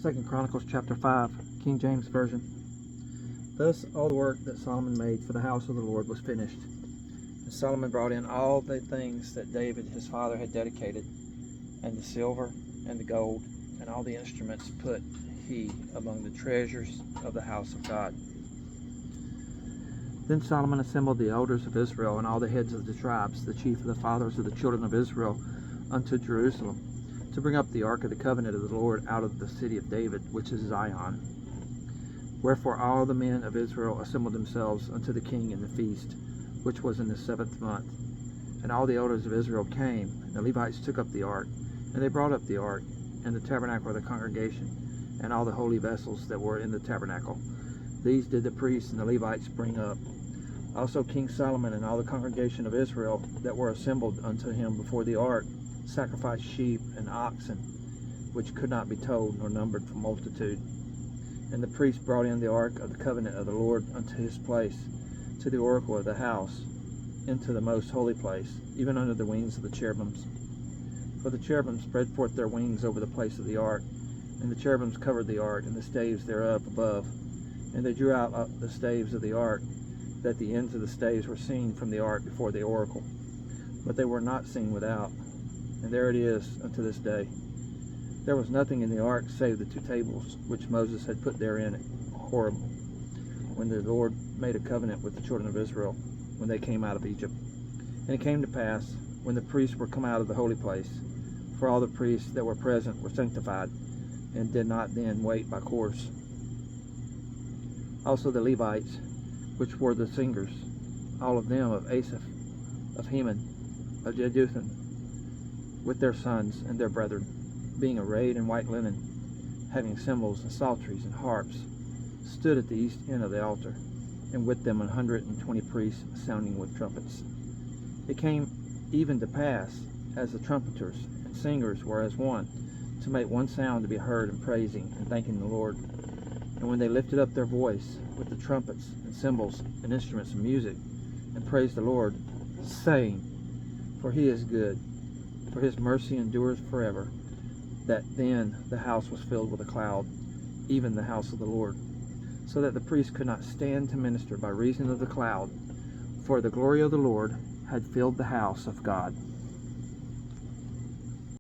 2 Chronicles chapter 5, King James Version. Thus all the work that Solomon made for the house of the Lord was finished. And Solomon brought in all the things that David his father had dedicated, and the silver and the gold, and all the instruments put he among the treasures of the house of God. Then Solomon assembled the elders of Israel and all the heads of the tribes, the chief of the fathers of the children of Israel, unto Jerusalem, to bring up the ark of the covenant of the Lord out of the city of David, which is Zion. Wherefore all the men of Israel assembled themselves unto the king in the feast, which was in the 7th month. And all the elders of Israel came, and the Levites took up the ark, and they brought up the ark, and the tabernacle of the congregation, and all the holy vessels that were in the tabernacle. These did the priests and the Levites bring up. Also King Solomon and all the congregation of Israel that were assembled unto him before the ark sacrificed sheep and oxen, which could not be told nor numbered for multitude. And the priest brought in the ark of the covenant of the Lord unto his place, to the oracle of the house, into the most holy place, even under the wings of the cherubims. For the cherubim spread forth their wings over the place of the ark, and the cherubims covered the ark and the staves thereof above. And they drew out the staves of the ark, that the ends of the staves were seen from the ark before the oracle, but they were not seen without. And there it is unto this day. There was nothing in the ark save the 2 tables which Moses had put therein at Horeb, when the Lord made a covenant with the children of Israel, when they came out of Egypt. And it came to pass, when the priests were come out of the holy place, for all the priests that were present were sanctified, and did not then wait by course. Also the Levites, which were the singers, all of them of Asaph, of Heman, of Jeduthun, with their sons and their brethren, being arrayed in white linen, having cymbals and psalteries and harps, stood at the east end of the altar, and with them 120 priests sounding with trumpets. It came even to pass, as the trumpeters and singers were as one, to make one sound to be heard in praising and thanking the Lord. And when they lifted up their voice with the trumpets and cymbals and instruments of music, and praised the Lord, saying, For he is good, for his mercy endureth forever, that then the house was filled with a cloud, even the house of the Lord, so that the priest could not stand to minister by reason of the cloud, for the glory of the Lord had filled the house of God.